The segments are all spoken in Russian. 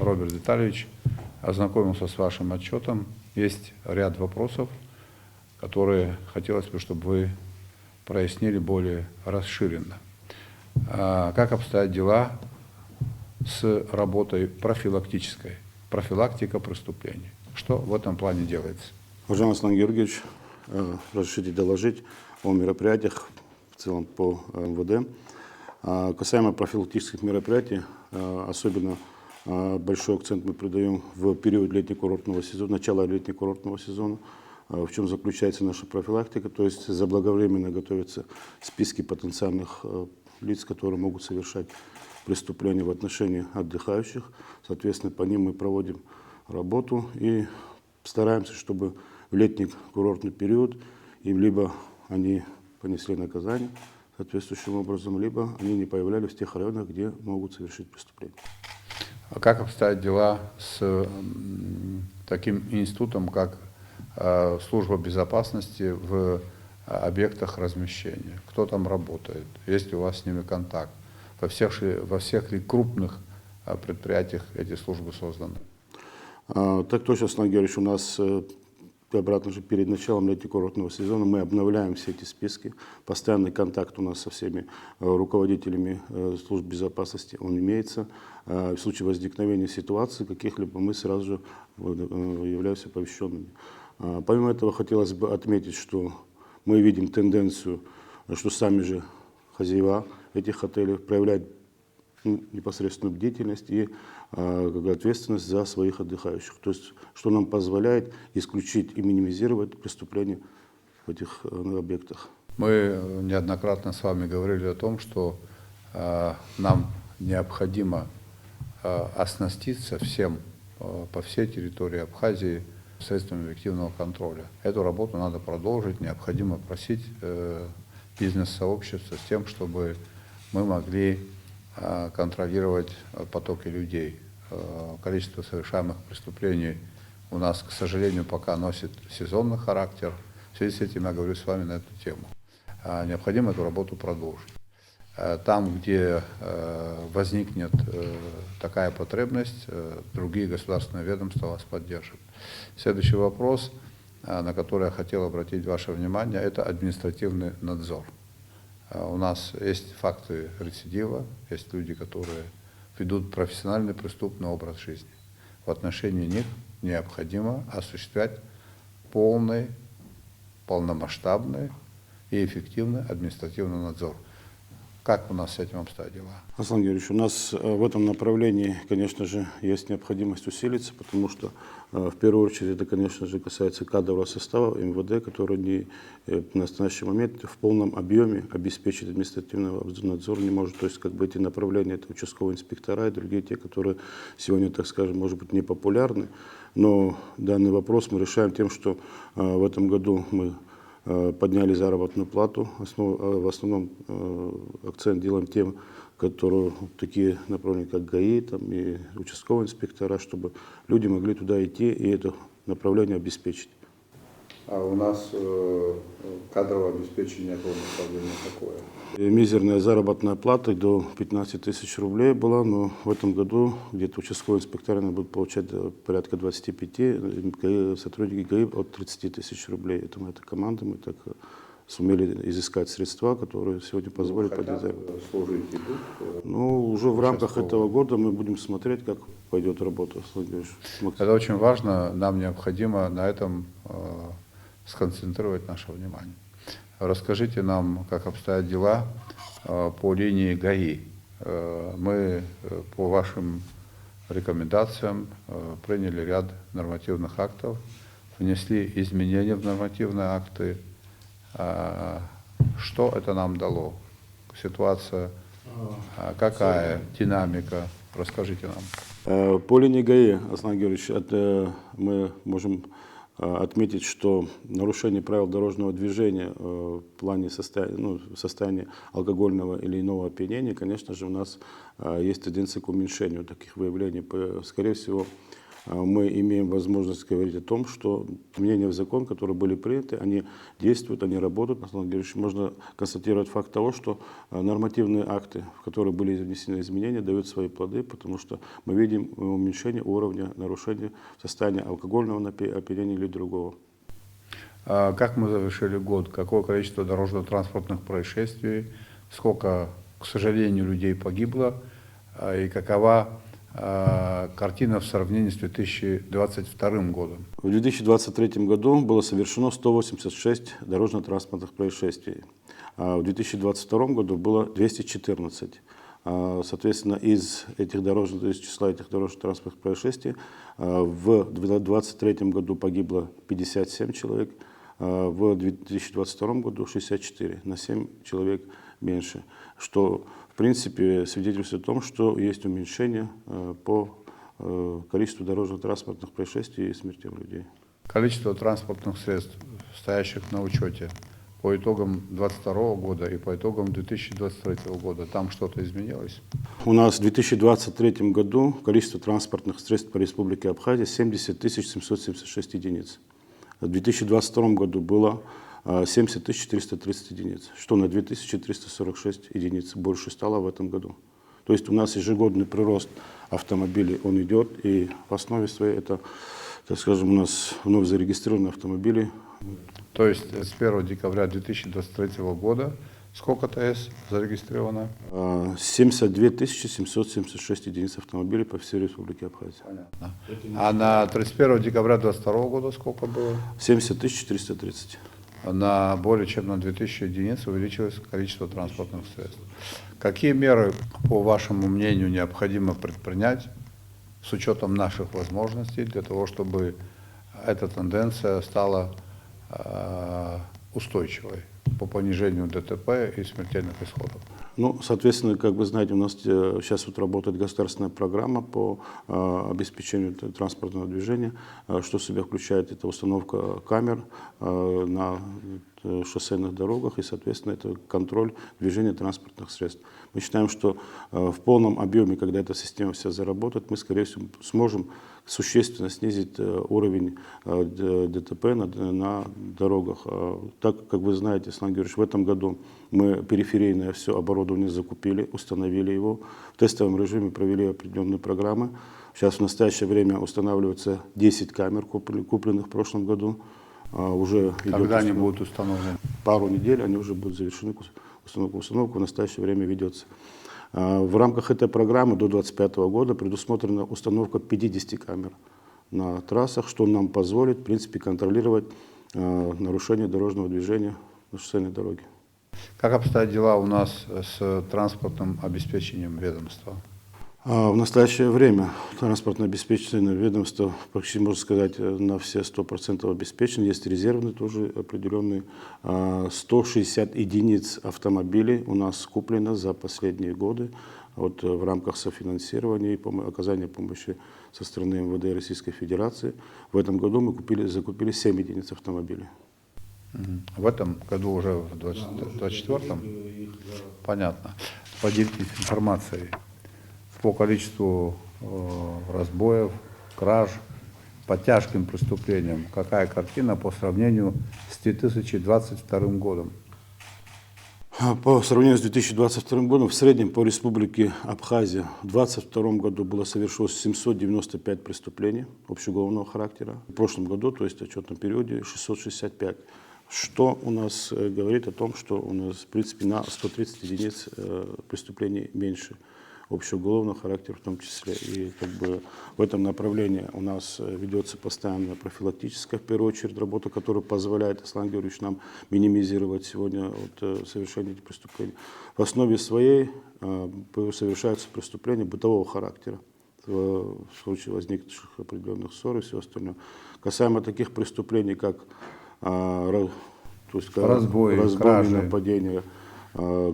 Роберт Витальевич, ознакомился с вашим отчетом. Есть ряд вопросов, которые хотелось бы, чтобы вы прояснили более расширенно. Как обстоят дела с работой профилактической, профилактика преступлений? Что в этом плане делается? Уважаемый Аслан Георгиевич, разрешите доложить о мероприятиях в целом по МВД. Касаемо профилактических мероприятий, особенно большой акцент мы придаем в период летнего-курортного сезона, начала летнего-курортного сезона. В чем заключается наша профилактика? То есть заблаговременно готовятся списки потенциальных лиц, которые могут совершать преступления в отношении отдыхающих. Соответственно, по ним мы проводим работу и стараемся, чтобы в летний курортный период им либо они понесли наказание соответствующим образом, либо они не появлялись в тех районах, где могут совершить преступление. А как обстоят дела с таким институтом, как служба безопасности в объектах размещения? Кто там работает? Есть ли у вас с ними контакт? Во всех ли крупных предприятиях эти службы созданы? Так точно, Аслан Георгиевич, у нас обратно же перед началом летнего-курортного сезона мы обновляем все эти списки. Постоянный контакт у нас со всеми руководителями служб безопасности, он имеется. В случае возникновения ситуации каких-либо мы сразу же являемся оповещенными. Помимо этого, хотелось бы отметить, что мы видим тенденцию, что сами же хозяева этих отелей проявляют непосредственную бдительность и ответственность за своих отдыхающих. То есть, что нам позволяет исключить и минимизировать преступления в этих объектах. Мы неоднократно с вами говорили о том, что нам необходимо оснаститься всем по всей территории Абхазии средствами объективного контроля. Эту работу надо продолжить, необходимо просить бизнес-сообщество с тем, чтобы мы могли контролировать потоки людей. Количество совершаемых преступлений у нас, к сожалению, пока носит сезонный характер. В связи с этим я говорю с вами на эту тему. Необходимо эту работу продолжить. Там, где возникнет такая потребность, другие государственные ведомства вас поддержат. Следующий вопрос, на который я хотел обратить ваше внимание, это административный надзор. У нас есть факты рецидива, есть люди, которые ведут профессиональный преступный образ жизни. В отношении них необходимо осуществлять полный, полномасштабный и эффективный административный надзор. Как у нас с этим обстоят дела? Аслан Георгиевич, у нас в этом направлении, конечно же, есть необходимость усилиться, потому что в первую очередь это, конечно же, касается кадрового состава МВД, который в настоящий момент в полном объеме обеспечить административный надзор не может. То есть эти направления, это участковые инспектора и другие те, которые сегодня, так скажем, может быть, не популярны. Но данный вопрос мы решаем тем, что в этом году мы подняли заработную плату. В основном акцент делаем тем, которые такие направления, как ГАИ и участковые инспектора, чтобы люди могли туда идти и это направление обеспечить. А у нас кадровое обеспечение этого направления какое? Мизерная заработная плата до 15 тысяч рублей была, но в этом году где-то участковые инспекторы будут получать порядка 25, сотрудники ГАИ от 30 тысяч рублей. Это команда, мы так сумели изыскать средства, которые сегодня позволят поддержать. Ну, уже в рамках этого года мы будем смотреть, как пойдет работа. Это очень важно, нам необходимо на этом сконцентрировать наше внимание. Расскажите нам, как обстоят дела по линии ГАИ. Мы по вашим рекомендациям приняли ряд нормативных актов, внесли изменения в нормативные акты. Что это нам дало? Ситуация какая? Динамика? Расскажите нам. По линии ГАИ, Аслан Георгиевич, мы можем отметить, что нарушение правил дорожного движения в плане состояния алкогольного или иного опьянения, конечно же, у нас есть тенденция к уменьшению таких выявлений. Скорее всего, мы имеем возможность говорить о том, что изменения в закон, которые были приняты, они действуют, они работают. На самом деле, можно констатировать факт того, что нормативные акты, в которые были внесены изменения, дают свои плоды, потому что мы видим уменьшение уровня нарушений в состоянии алкогольного опьянения или другого. Как мы завершили год? Какое количество дорожно-транспортных происшествий? Сколько, к сожалению, людей погибло? И какова картина в сравнении с 2022 годом? В 2023 году было совершено 186 дорожно-транспортных происшествий. А в 2022 году было 214. Соответственно, из числа этих дорожно-транспортных происшествий в 2023 году погибло 57 человек, в 2022 году 64, на 7 человек меньше, что в принципе свидетельствует о том, что есть уменьшение по количеству дорожно-транспортных происшествий и смертей людей. Количество транспортных средств, стоящих на учете по итогам 2022 года и по итогам 2023 года, там что-то изменилось? У нас в 2023 году количество транспортных средств по Республике Абхазия 70 776 единиц. В 2022 году было 70 430 единиц, что на 2346 единиц больше стало в этом году. То есть у нас ежегодный прирост автомобилей, он идет, и в основе своей это, так скажем, у нас вновь зарегистрированные автомобили. То есть с 1 декабря 2023 года сколько ТС зарегистрировано? 72 776 единиц автомобилей по всей Республике Абхазия. Понятно. А на 31 декабря 2022 года сколько было? 70 430. Более чем на 2000 единиц увеличилось количество транспортных средств. Какие меры, по вашему мнению, необходимо предпринять с учетом наших возможностей для того, чтобы эта тенденция стала устойчивой по понижению ДТП и смертельных исходов? Ну, соответственно, как вы знаете, у нас сейчас вот работает государственная программа по обеспечению транспортного движения, что в себя включает это установка камер на шоссейных дорогах и, соответственно, это контроль движения транспортных средств. Мы считаем, что в полном объеме, когда эта система вся заработает, мы, скорее всего, сможем существенно снизить уровень ДТП на дорогах. Так, как вы знаете, Слан Георгиевич, в этом году мы периферийное все оборудование закупили, установили его. В тестовом режиме провели определенные программы. Сейчас в настоящее время устанавливается 10 камер, купленных в прошлом году. Уже когда они будут установлены? Пару недель они уже будут завершены. Установка в настоящее время ведется. В рамках этой программы до 2025 года предусмотрена установка 50 камер на трассах, что нам позволит, в принципе, контролировать нарушение дорожного движения на шоссейной дороге. Как обстоят дела у нас с транспортным обеспечением ведомства? В настоящее время транспортное обеспечение ведомства, почти можно сказать, на все 100% обеспечено. Есть резервные тоже определенные. 160 единиц автомобилей у нас куплено за последние годы вот, в рамках софинансирования и оказания помощи со стороны МВД Российской Федерации. В этом году мы закупили 7 единиц автомобилей. В этом году уже в 2024-м? Понятно. Поделитесь информацией по количеству разбоев, краж, по тяжким преступлениям. Какая картина по сравнению с 2022 годом? По сравнению с 2022 годом, в среднем по Республике Абхазия в 2022 году было совершено 795 преступлений общеуголовного характера. В прошлом году, то есть в отчетном периоде, 665. Что у нас говорит о том, что у нас, в принципе, на 130 единиц преступлений меньше общеуголовного характера в том числе. И как бы в этом направлении у нас ведется постоянная профилактическая, в первую очередь, работа, которая позволяет, Аслан Георгиевич, нам минимизировать сегодня совершение этих преступлений. В основе своей совершаются преступления бытового характера в случае возникших определенных ссор и все остальное. Касаемо таких преступлений, как разбой, нападения,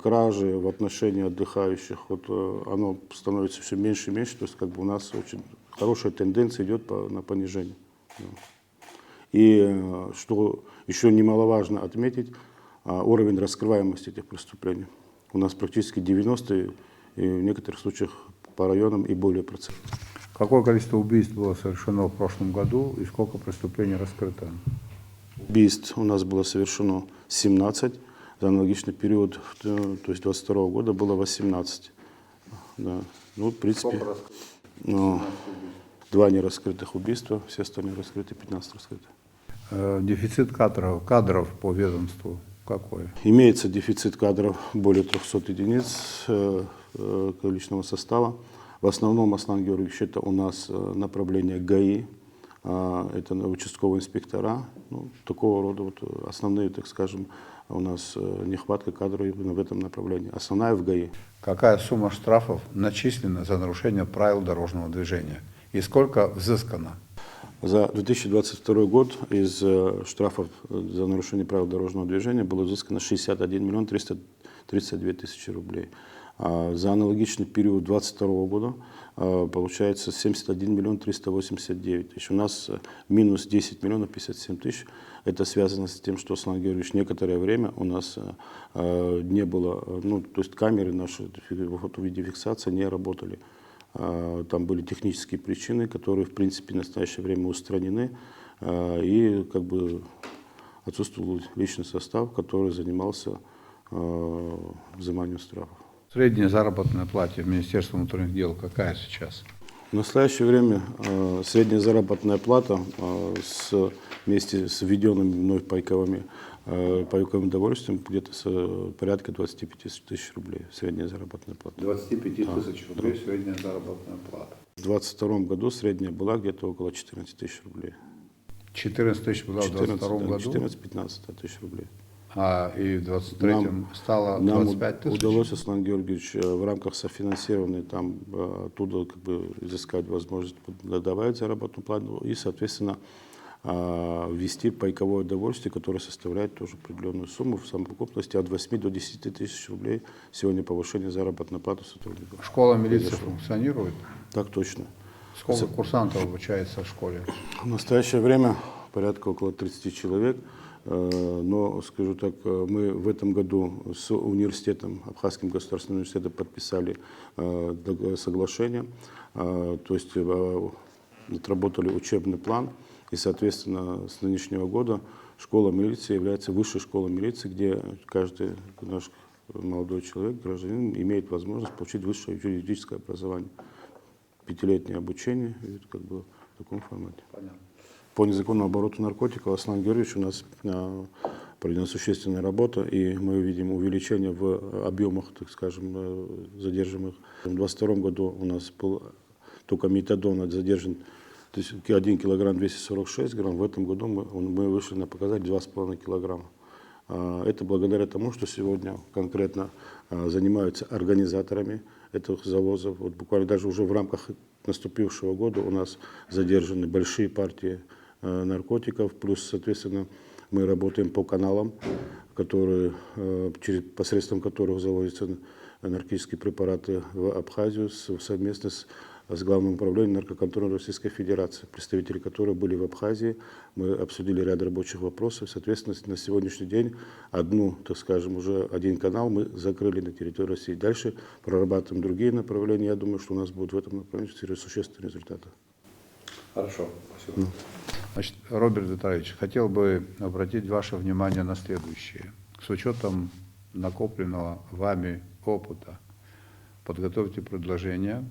кражи в отношении отдыхающих, вот оно становится все меньше и меньше, то есть как бы у нас очень хорошая тенденция идет на понижение. И что еще немаловажно отметить, уровень раскрываемости этих преступлений. У нас практически 90 и в некоторых случаях по районам и более процентов. Какое количество убийств было совершено в прошлом году и сколько преступлений раскрыто? Убийств у нас было совершено 17, за аналогичный период, то есть 22 года было 18. Да. Ну, в принципе, ну, 2 нераскрытых убийства, все остальные раскрыты, 15 раскрыты. Дефицит кадров по ведомству какой? Имеется дефицит кадров более 300 единиц личного состава. В основном, Аслан Георгиевич, это у нас направление ГАИ, это участковые инспектора. Ну, такого рода вот основные, так скажем, у нас нехватка кадров именно в этом направлении. Основная в ГАИ. Какая сумма штрафов начислена за нарушение правил дорожного движения и сколько взыскано? За 2022 год из штрафов за нарушение правил дорожного движения было взыскано 61 миллион 332 тысячи рублей. А за аналогичный период 2022 года получается 71 миллион 389 тысяч. У нас минус 10 миллионов 57 тысяч. Это связано с тем, что, Аслан Георгиевич, некоторое время у нас не было, ну, то есть камеры наши в виде фиксации не работали. Там были технические причины, которые, в принципе, в настоящее время устранены. И как бы отсутствовал личный состав, который занимался взиманием штрафов. Средняя заработная плата в Министерстве внутренних дел какая сейчас? В настоящее время средняя заработная плата вместе с введенными мной пайковым удовольствием где-то порядка 25 тысяч рублей. Средняя заработная плата. 25 тысяч рублей средняя заработная плата. В 2022 году средняя была где-то около 14 тысяч рублей. 14 тысяч была в 2022 году? 14-15 тысяч рублей. А и в 23-м стало 25 тысяч? Нам удалось, Аслан Георгиевич, в рамках софинансирования там оттуда как бы изыскать возможность добавить заработную плату и, соответственно, ввести пайковое удовольствие, которое составляет тоже определенную сумму в совокупности от 8 до 10 тысяч рублей. Сегодня повышение заработной платы сотрудников. Школа милиции функционирует? Так точно. Сколько курсантов обучается в школе? В настоящее время порядка около 30 человек. Но, скажу так, мы в этом году с университетом, Абхазским государственным университетом подписали соглашение, то есть отработали учебный план, и, соответственно, с нынешнего года школа милиции является высшей школой милиции, где каждый наш молодой человек, гражданин, имеет возможность получить высшее юридическое образование, 5-летнее обучение, и как бы в таком формате. Понятно. По незаконному обороту наркотиков, Аслан Георгиевич, у нас проведена существенная работа, и мы видим увеличение в объемах, так скажем, задержанных. В 2022 году у нас был только метадон задержан, то есть 1 килограмм 246 грамм. В этом году мы вышли на показатель 2,5 килограмма. Это благодаря тому, что сегодня конкретно занимаются организаторами этих завозов. Вот буквально даже уже в рамках наступившего года у нас задержаны большие партии наркотиков, плюс, соответственно, мы работаем по каналам, посредством которых завозятся наркотические препараты в Абхазию совместно с Главным управлением наркоконтроля Российской Федерации, представители которой были в Абхазии. Мы обсудили ряд рабочих вопросов. Соответственно, на сегодняшний день так скажем, уже один канал мы закрыли на территории России. Дальше прорабатываем другие направления. Я думаю, что у нас будут в этом направлении существенные результаты. Хорошо, спасибо. Значит, Роберт Витальевич, хотел бы обратить ваше внимание на следующее. С учетом накопленного вами опыта, подготовьте предложения,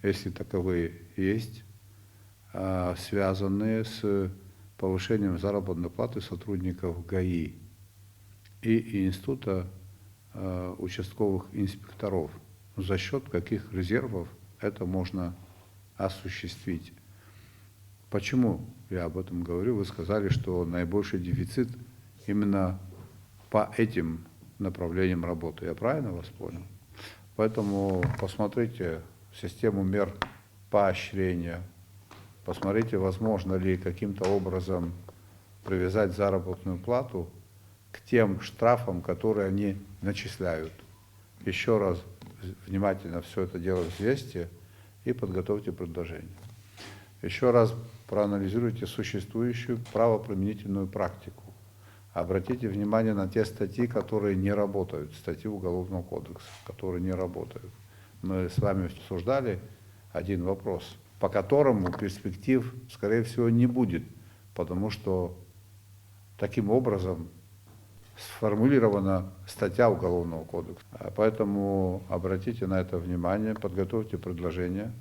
если таковые есть, связанные с повышением заработной платы сотрудников ГАИ и Института участковых инспекторов. За счет каких резервов это можно осуществить? Почему я об этом говорю? Вы сказали, что наибольший дефицит именно по этим направлениям работы. Я правильно вас понял? Поэтому посмотрите систему мер поощрения, посмотрите, возможно ли каким-то образом привязать заработную плату к тем штрафам, которые они начисляют. Еще раз внимательно все это дело взвесьте и подготовьте предложение. Еще раз проанализируйте существующую правоприменительную практику. Обратите внимание на те статьи, которые не работают, статьи Уголовного кодекса, которые не работают. Мы с вами обсуждали один вопрос. по которому перспектив, скорее всего, не будет, потому что таким образом сформулирована статья Уголовного кодекса. Поэтому обратите на это внимание, подготовьте предложения.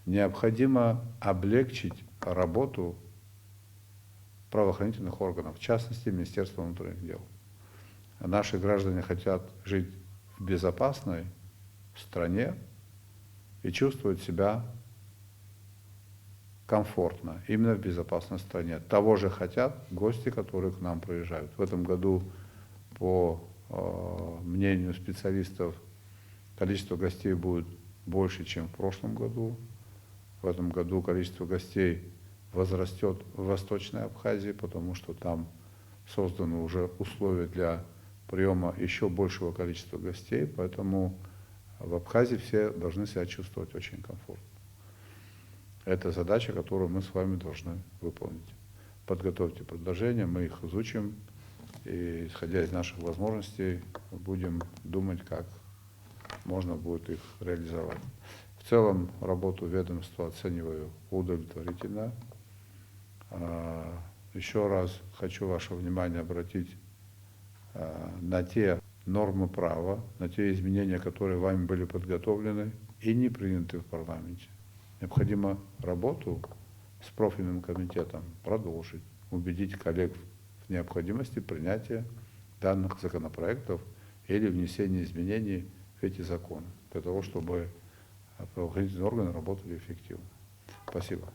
Необходимо облегчить работу правоохранительных органов, в частности, Министерства внутренних дел. Наши граждане хотят жить в безопасной стране и чувствовать себя комфортно, именно в безопасной стране. Того же хотят гости, которые к нам приезжают. В этом году, по мнению специалистов, количество гостей будет больше, чем в прошлом году. В этом году количество гостей возрастет в Восточной Абхазии, потому что там созданы уже условия для приема еще большего количества гостей, поэтому в Абхазии все должны себя чувствовать очень комфортно. Это задача, которую мы с вами должны выполнить. Подготовьте предложения, мы их изучим, и, исходя из наших возможностей, будем думать, как можно будет их реализовать. В целом, работу ведомства оцениваю удовлетворительно. Еще раз хочу ваше внимание обратить на те нормы права, на те изменения, которые вами были подготовлены и не приняты в парламенте. Необходимо работу с профильным комитетом продолжить, убедить коллег в необходимости принятия данных законопроектов или внесения изменений в эти законы, для того, чтобы правоохранительные органы работали эффективно. Спасибо.